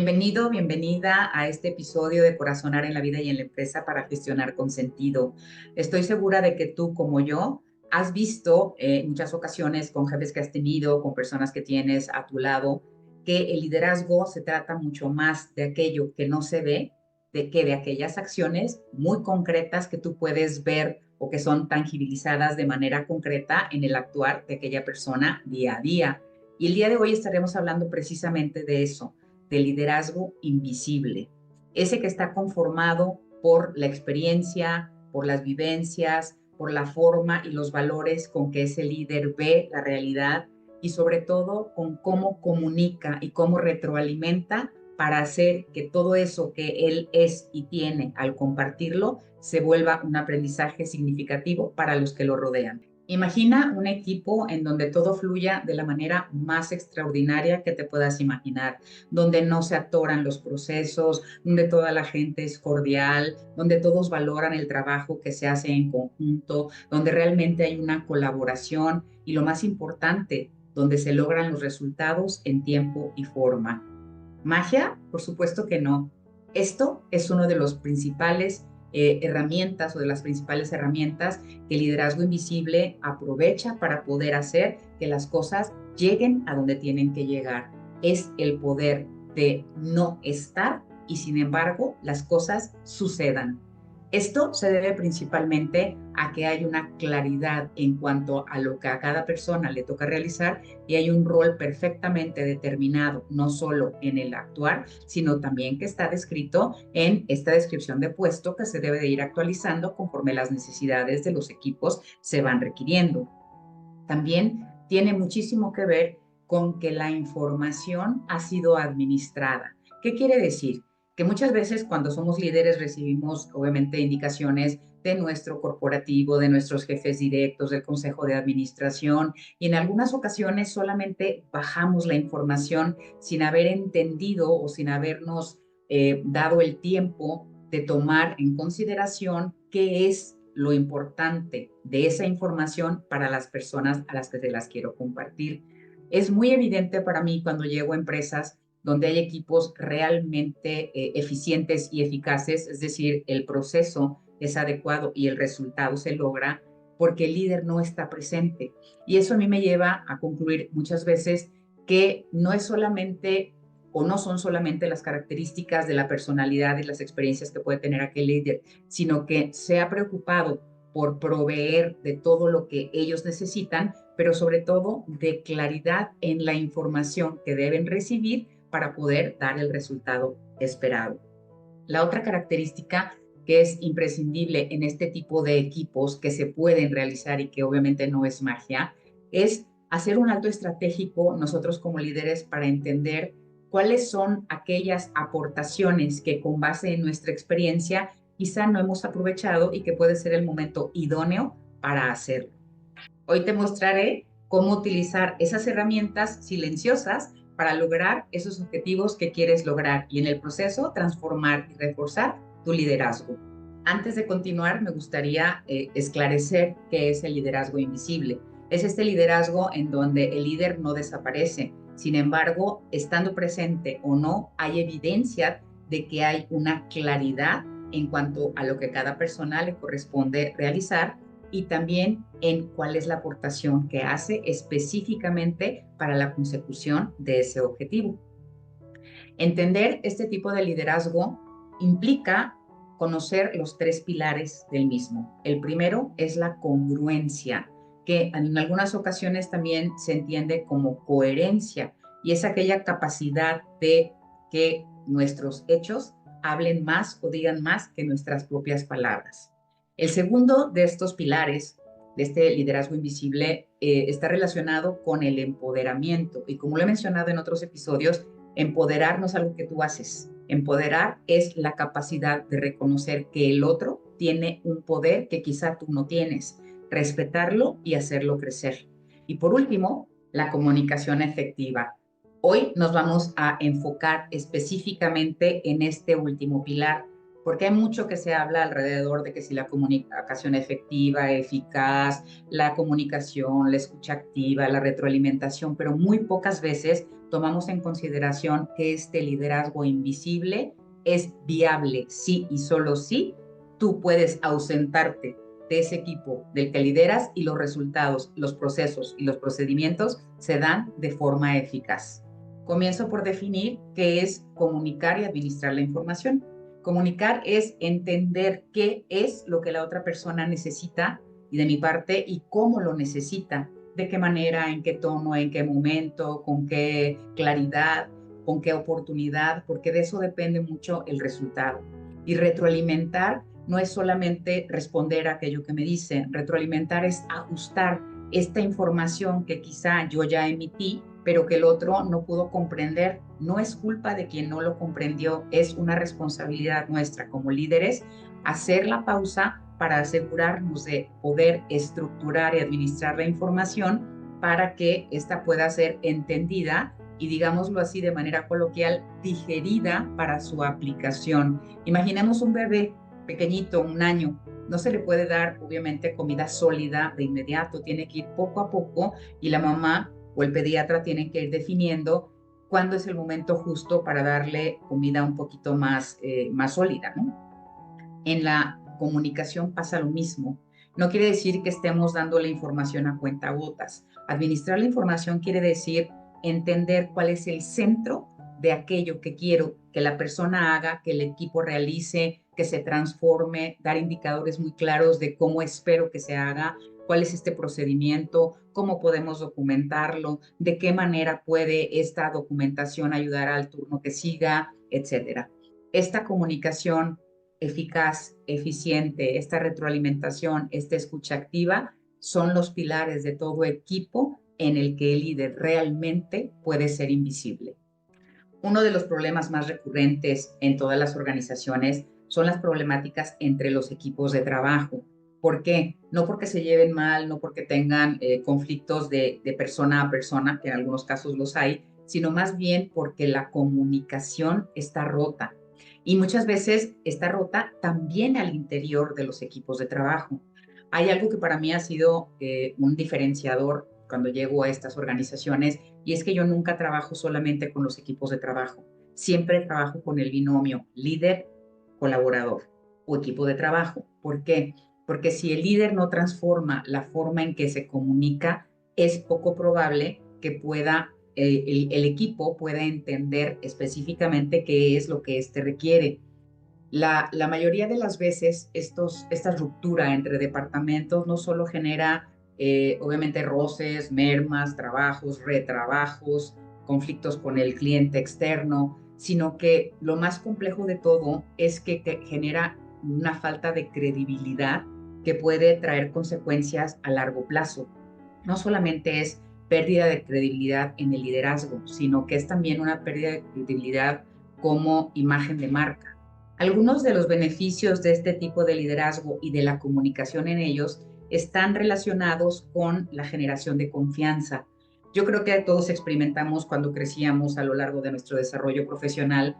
Bienvenido, bienvenida a este episodio de Corazonar en la vida y en la empresa para gestionar con sentido. Estoy segura de que tú, como yo, has visto en muchas ocasiones con jefes que has tenido, con personas que tienes a tu lado, que el liderazgo se trata mucho más de aquello que no se ve, de aquellas acciones muy concretas que tú puedes ver o que son tangibilizadas de manera concreta en el actuar de aquella persona día a día. Y el día de hoy estaremos hablando precisamente de eso, de liderazgo invisible, ese que está conformado por la experiencia, por las vivencias, por la forma y los valores con que ese líder ve la realidad y sobre todo con cómo comunica y cómo retroalimenta para hacer que todo eso que él es y tiene al compartirlo se vuelva un aprendizaje significativo para los que lo rodean. Imagina un equipo en donde todo fluya de la manera más extraordinaria que te puedas imaginar, donde no se atoran los procesos, donde toda la gente es cordial, donde todos valoran el trabajo que se hace en conjunto, donde realmente hay una colaboración y lo más importante, donde se logran los resultados en tiempo y forma. ¿Magia? Por supuesto que no. Esto es uno de los principales herramientas o de las principales herramientas que el liderazgo invisible aprovecha para poder hacer que las cosas lleguen a donde tienen que llegar. Es el poder de no estar y sin embargo las cosas sucedan. Esto se debe principalmente a que hay una claridad en cuanto a lo que a cada persona le toca realizar y hay un rol perfectamente determinado, no solo en el actuar, sino también que está descrito en esta descripción de puesto que se debe de ir actualizando conforme las necesidades de los equipos se van requiriendo. También tiene muchísimo que ver con que la información ha sido administrada. ¿Qué quiere decir? Que muchas veces cuando somos líderes recibimos obviamente indicaciones de nuestro corporativo, de nuestros jefes directos, del consejo de administración y en algunas ocasiones solamente bajamos la información sin haber entendido o sin habernos dado el tiempo de tomar en consideración qué es lo importante de esa información para las personas a las que te las quiero compartir. Es muy evidente para mí cuando llego a empresas donde hay equipos realmente eficientes y eficaces, es decir, el proceso es adecuado y el resultado se logra porque el líder no está presente. Y eso a mí me lleva a concluir muchas veces que no es solamente o no son solamente las características de la personalidad y las experiencias que puede tener aquel líder, sino que se ha preocupado por proveer de todo lo que ellos necesitan, pero sobre todo de claridad en la información que deben recibir para poder dar el resultado esperado. La otra característica que es imprescindible en este tipo de equipos que se pueden realizar y que obviamente no es magia, es hacer un alto estratégico nosotros como líderes para entender cuáles son aquellas aportaciones que con base en nuestra experiencia quizá no hemos aprovechado y que puede ser el momento idóneo para hacerlo. Hoy te mostraré cómo utilizar esas herramientas silenciosas para lograr esos objetivos que quieres lograr y en el proceso transformar y reforzar tu liderazgo. Antes de continuar, me gustaría esclarecer qué es el liderazgo invisible. Es este liderazgo en donde el líder no desaparece. Sin embargo, estando presente o no, hay evidencia de que hay una claridad en cuanto a lo que cada persona le corresponde realizar y también en cuál es la aportación que hace específicamente para la consecución de ese objetivo. Entender este tipo de liderazgo implica conocer los tres pilares del mismo. El primero es la congruencia, que en algunas ocasiones también se entiende como coherencia, y es aquella capacidad de que nuestros hechos hablen más o digan más que nuestras propias palabras. El segundo de estos pilares, de este liderazgo invisible, está relacionado con el empoderamiento. Y como lo he mencionado en otros episodios, empoderar no es algo que tú haces. Empoderar es la capacidad de reconocer que el otro tiene un poder que quizá tú no tienes, respetarlo y hacerlo crecer. Y por último, la comunicación efectiva. Hoy nos vamos a enfocar específicamente en este último pilar, porque hay mucho que se habla alrededor de que si la comunicación efectiva, eficaz, la comunicación, la escucha activa, la retroalimentación, pero muy pocas veces tomamos en consideración que este liderazgo invisible es viable, sí y solo sí tú puedes ausentarte de ese equipo del que lideras y los resultados, los procesos y los procedimientos se dan de forma eficaz. Comienzo por definir qué es comunicar y administrar la información. Comunicar es entender qué es lo que la otra persona necesita y de mi parte y cómo lo necesita, de qué manera, en qué tono, en qué momento, con qué claridad, con qué oportunidad, porque de eso depende mucho el resultado. Y retroalimentar no es solamente responder a aquello que me dice, retroalimentar es ajustar esta información que quizá yo ya emití, pero que el otro no pudo comprender. No es culpa de quien no lo comprendió, es una responsabilidad nuestra como líderes hacer la pausa para asegurarnos de poder estructurar y administrar la información para que ésta pueda ser entendida y, digámoslo así de manera coloquial, digerida para su aplicación. Imaginemos un bebé pequeñito, 1 año, no se le puede dar obviamente comida sólida de inmediato, tiene que ir poco a poco y la mamá o el pediatra tienen que ir definiendo cuándo es el momento justo para darle comida un poquito más sólida, ¿no? En la comunicación pasa lo mismo. No quiere decir que estemos dando la información a cuentagotas. Administrar la información quiere decir entender cuál es el centro de aquello que quiero que la persona haga, que el equipo realice, que se transforme, dar indicadores muy claros de cómo espero que se haga, cuál es este procedimiento, cómo podemos documentarlo, de qué manera puede esta documentación ayudar al turno que siga, etcétera. Esta comunicación eficaz, eficiente, esta retroalimentación, esta escucha activa, son los pilares de todo equipo en el que el líder realmente puede ser invisible. Uno de los problemas más recurrentes en todas las organizaciones son las problemáticas entre los equipos de trabajo. ¿Por qué? No porque se lleven mal, no porque tengan conflictos de persona a persona, que en algunos casos los hay, sino más bien porque la comunicación está rota. Y muchas veces está rota también al interior de los equipos de trabajo. Hay algo que para mí ha sido un diferenciador cuando llego a estas organizaciones y es que yo nunca trabajo solamente con los equipos de trabajo, siempre trabajo con el binomio líder-colaborador o equipo de trabajo. ¿Por qué? Porque si el líder no transforma la forma en que se comunica, es poco probable que el equipo pueda entender específicamente qué es lo que éste requiere. La mayoría de las veces esta ruptura entre departamentos no solo genera obviamente roces, mermas, trabajos, retrabajos, conflictos con el cliente externo, sino que lo más complejo de todo es que genera una falta de credibilidad que puede traer consecuencias a largo plazo. No solamente es pérdida de credibilidad en el liderazgo, sino que es también una pérdida de credibilidad como imagen de marca. Algunos de los beneficios de este tipo de liderazgo y de la comunicación en ellos están relacionados con la generación de confianza. Yo creo que todos experimentamos cuando crecíamos a lo largo de nuestro desarrollo profesional.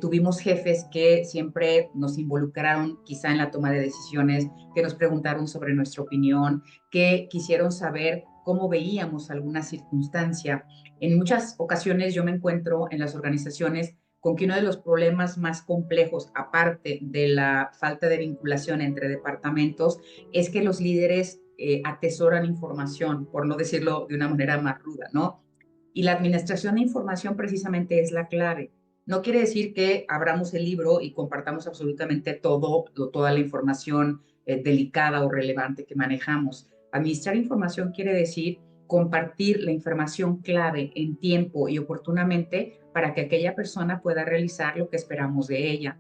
Tuvimos jefes que siempre nos involucraron quizá en la toma de decisiones, que nos preguntaron sobre nuestra opinión, que quisieron saber cómo veíamos alguna circunstancia. En muchas ocasiones yo me encuentro en las organizaciones con que uno de los problemas más complejos, aparte de la falta de vinculación entre departamentos, es que los líderes atesoran información, por no decirlo de una manera más ruda, ¿no? Y la administración de información precisamente es la clave. No quiere decir que abramos el libro y compartamos absolutamente toda la información delicada o relevante que manejamos. Administrar información quiere decir compartir la información clave en tiempo y oportunamente para que aquella persona pueda realizar lo que esperamos de ella.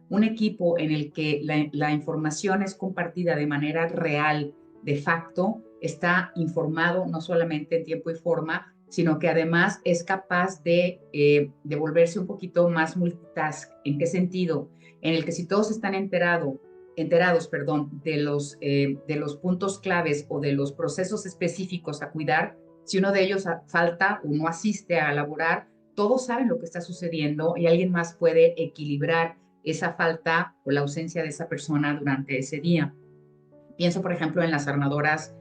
Un equipo en el que la información es compartida de manera real, de facto, está informado no solamente en tiempo y forma, sino que además es capaz de volverse un poquito más multitask. ¿En qué sentido? En el que si todos están enterados, perdón, de los puntos claves o de los procesos específicos a cuidar, si uno de ellos falta o no asiste a elaborar, todos saben lo que está sucediendo y alguien más puede equilibrar esa falta o la ausencia de esa persona durante ese día. Pienso, por ejemplo, en las armadoras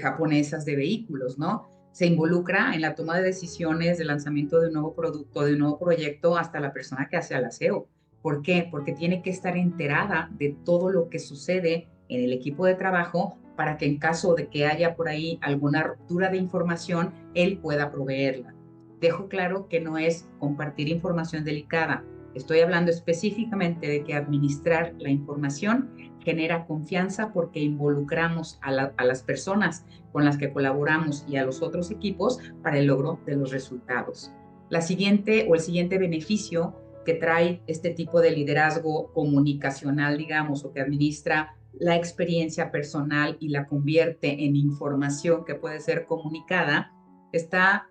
japonesas de vehículos, ¿no? Se involucra en la toma de decisiones de lanzamiento de un nuevo producto, de un nuevo proyecto, hasta la persona que hace el aseo. ¿Por qué? Porque tiene que estar enterada de todo lo que sucede en el equipo de trabajo para que en caso de que haya por ahí alguna ruptura de información, él pueda proveerla. Dejo claro que no es compartir información delicada. Estoy hablando específicamente de que administrar la información genera confianza porque involucramos a las personas con las que colaboramos y a los otros equipos para el logro de los resultados. La siguiente o el siguiente beneficio que trae este tipo de liderazgo comunicacional, digamos, o que administra la experiencia personal y la convierte en información que puede ser comunicada, está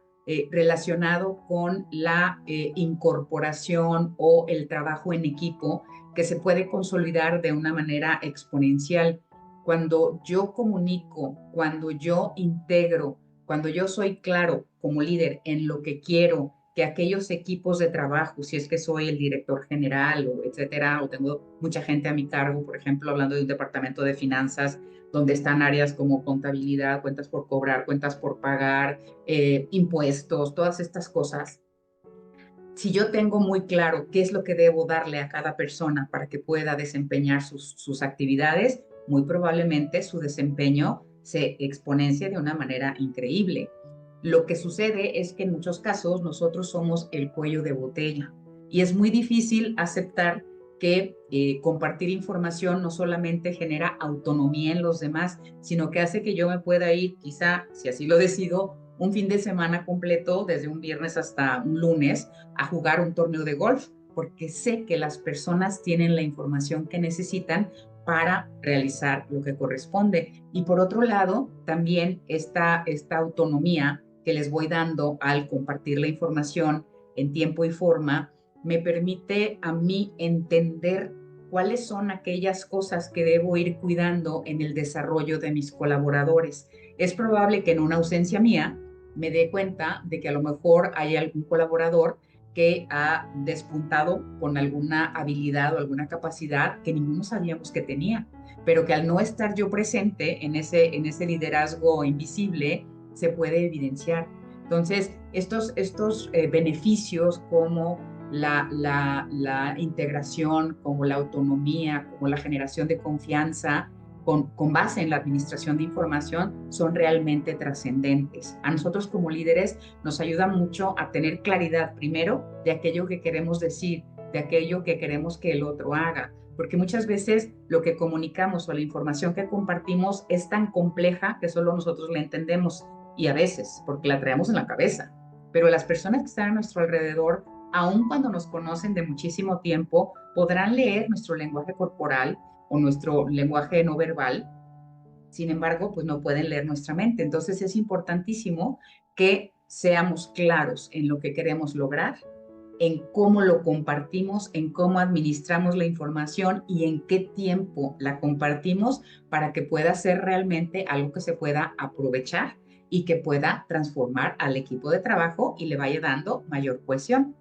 relacionado con la incorporación o el trabajo en equipo que se puede consolidar de una manera exponencial. Cuando yo comunico, cuando yo integro, cuando yo soy claro como líder en lo que quiero que aquellos equipos de trabajo, si es que soy el director general o etcétera, o tengo mucha gente a mi cargo, por ejemplo, hablando de un departamento de finanzas, donde están áreas como contabilidad, cuentas por cobrar, cuentas por pagar, impuestos, todas estas cosas. Si yo tengo muy claro qué es lo que debo darle a cada persona para que pueda desempeñar sus actividades, muy probablemente su desempeño se exponencie de una manera increíble. Lo que sucede es que en muchos casos nosotros somos el cuello de botella y es muy difícil aceptar que compartir información no solamente genera autonomía en los demás, sino que hace que yo me pueda ir, quizá, si así lo decido, un fin de semana completo, desde un viernes hasta un lunes, a jugar un torneo de golf, porque sé que las personas tienen la información que necesitan para realizar lo que corresponde. Y por otro lado, también esta autonomía que les voy dando al compartir la información en tiempo y forma, me permite a mí entender cuáles son aquellas cosas que debo ir cuidando en el desarrollo de mis colaboradores. Es probable que en una ausencia mía me dé cuenta de que a lo mejor hay algún colaborador que ha despuntado con alguna habilidad o alguna capacidad que ninguno sabíamos que tenía, pero que al no estar yo presente en ese liderazgo invisible, se puede evidenciar. Entonces, estos beneficios como la integración, como la autonomía, como la generación de confianza, con base en la administración de información son realmente trascendentes. A nosotros como líderes nos ayuda mucho a tener claridad primero de aquello que queremos decir, de aquello que queremos que el otro haga, porque muchas veces lo que comunicamos o la información que compartimos es tan compleja que solo nosotros la entendemos y a veces porque la traemos en la cabeza, pero las personas que están a nuestro alrededor, aun cuando nos conocen de muchísimo tiempo, podrán leer nuestro lenguaje corporal o nuestro lenguaje no verbal. Sin embargo, pues no pueden leer nuestra mente. Entonces es importantísimo que seamos claros en lo que queremos lograr, en cómo lo compartimos, en cómo administramos la información y en qué tiempo la compartimos para que pueda ser realmente algo que se pueda aprovechar y que pueda transformar al equipo de trabajo y le vaya dando mayor cohesión.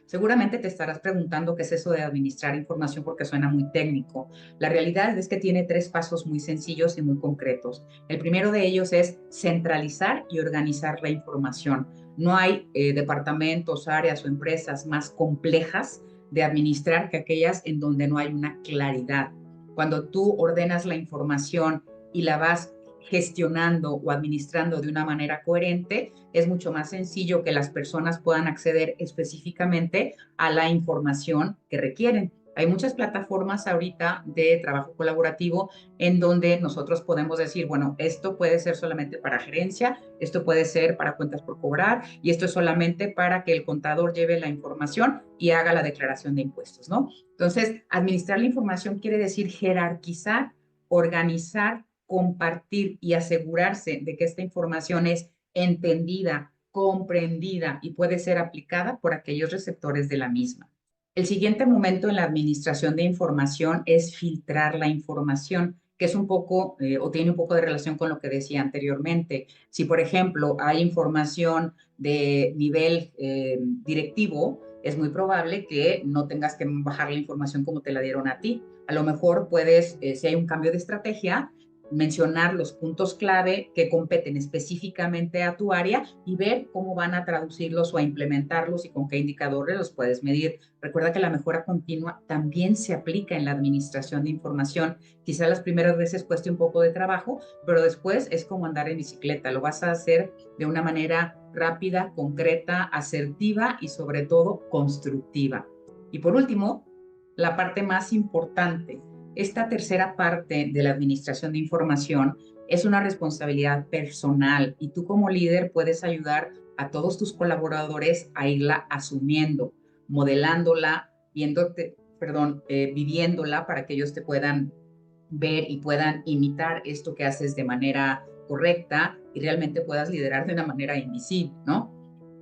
Seguramente te estarás preguntando qué es eso de administrar información porque suena muy técnico. La realidad es que tiene tres pasos muy sencillos y muy concretos. El primero de ellos es centralizar y organizar la información. No hay departamentos, áreas o empresas más complejas de administrar que aquellas en donde no hay una claridad. Cuando tú ordenas la información y la vas gestionando o administrando de una manera coherente, es mucho más sencillo que las personas puedan acceder específicamente a la información que requieren. Hay muchas plataformas ahorita de trabajo colaborativo en donde nosotros podemos decir, bueno, esto puede ser solamente para gerencia, esto puede ser para cuentas por cobrar y esto es solamente para que el contador lleve la información y haga la declaración de impuestos, ¿no? Entonces, administrar la información quiere decir jerarquizar, organizar, compartir y asegurarse de que esta información es entendida, comprendida y puede ser aplicada por aquellos receptores de la misma. El siguiente momento en la administración de información es filtrar la información, que es un poco o tiene un poco de relación con lo que decía anteriormente. Si, por ejemplo, hay información de nivel directivo, es muy probable que no tengas que bajar la información como te la dieron a ti. A lo mejor puedes, si hay un cambio de estrategia, mencionar los puntos clave que competen específicamente a tu área y ver cómo van a traducirlos o a implementarlos y con qué indicadores los puedes medir. Recuerda que la mejora continua también se aplica en la administración de información. Quizá las primeras veces cueste un poco de trabajo, pero después es como andar en bicicleta. Lo vas a hacer de una manera rápida, concreta, asertiva y sobre todo constructiva. Y por último, la parte más importante. Esta tercera parte de la administración de información es una responsabilidad personal y tú como líder puedes ayudar a todos tus colaboradores a irla asumiendo, modelándola, viviéndola para que ellos te puedan ver y puedan imitar esto que haces de manera correcta y realmente puedas liderar de una manera invisible, ¿no?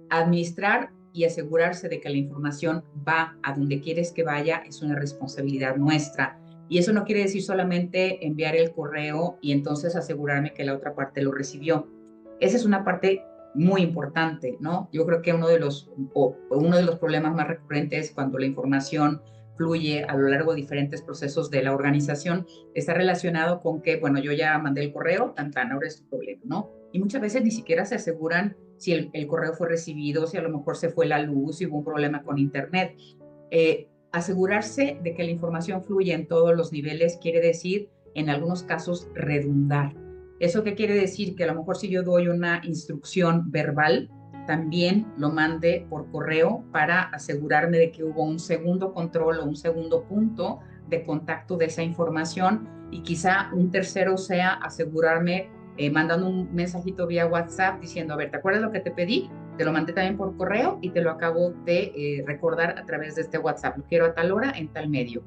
Administrar y asegurarse de que la información va a donde quieres que vaya es una responsabilidad nuestra. Y eso no quiere decir solamente enviar el correo y entonces asegurarme que la otra parte lo recibió. Esa es una parte muy importante, ¿no? Yo creo que uno de los problemas más recurrentes cuando la información fluye a lo largo de diferentes procesos de la organización está relacionado con que, bueno, yo ya mandé el correo, ahora es tu problema, ¿no? Y muchas veces ni siquiera se aseguran si el correo fue recibido, si a lo mejor se fue la luz, si hubo un problema con internet. Asegurarse de que la información fluye en todos los niveles quiere decir, en algunos casos, redundar. ¿Eso qué quiere decir? Que a lo mejor si yo doy una instrucción verbal, también lo mande por correo para asegurarme de que hubo un segundo control o un segundo punto de contacto de esa información y quizá un tercero sea asegurarme mandando un mensajito vía WhatsApp diciendo, a ver, ¿te acuerdas lo que te pedí? Te lo mandé también por correo y te lo acabo de recordar a través de este WhatsApp. Lo quiero a tal hora en tal medio.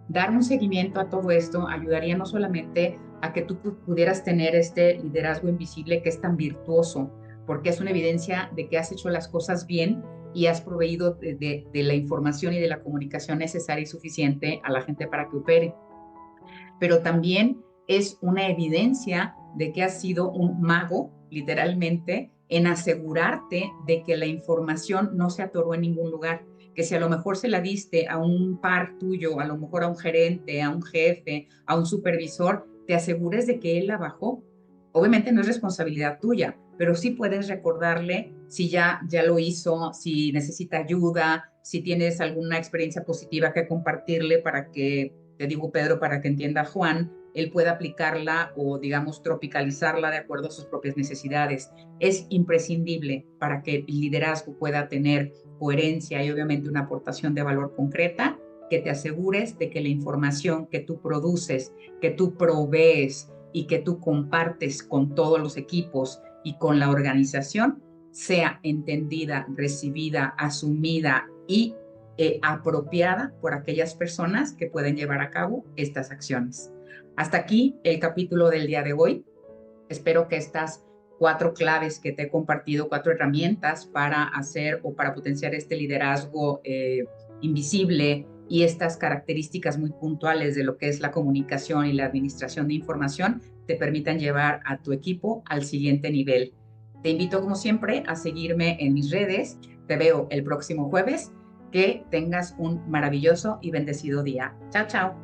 Dar un seguimiento a todo esto ayudaría no solamente a que tú pudieras tener este liderazgo invisible que es tan virtuoso, porque es una evidencia de que has hecho las cosas bien y has proveído de la información y de la comunicación necesaria y suficiente a la gente para que opere. Pero también es una evidencia de que has sido un mago, literalmente, en asegurarte de que la información no se atoró en ningún lugar, que si a lo mejor se la diste a un par tuyo, a lo mejor a un gerente, a un jefe, a un supervisor, te asegures de que él la bajó. Obviamente no es responsabilidad tuya, pero sí puedes recordarle si ya lo hizo, si necesita ayuda, si tienes alguna experiencia positiva que compartirle para que, te digo Pedro, para que entienda Juan, él pueda aplicarla o, digamos, tropicalizarla de acuerdo a sus propias necesidades. Es imprescindible para que el liderazgo pueda tener coherencia y obviamente una aportación de valor concreta, que te asegures de que la información que tú produces, que tú provees y que tú compartes con todos los equipos y con la organización sea entendida, recibida, asumida y apropiada por aquellas personas que pueden llevar a cabo estas acciones. Hasta aquí el capítulo del día de hoy. Espero que estas 4 claves que te he compartido, 4 herramientas para hacer o para potenciar este liderazgo invisible y estas características muy puntuales de lo que es la comunicación y la administración de información te permitan llevar a tu equipo al siguiente nivel. Te invito, como siempre, a seguirme en mis redes. Te veo el próximo jueves. Que tengas un maravilloso y bendecido día. Chao, chao.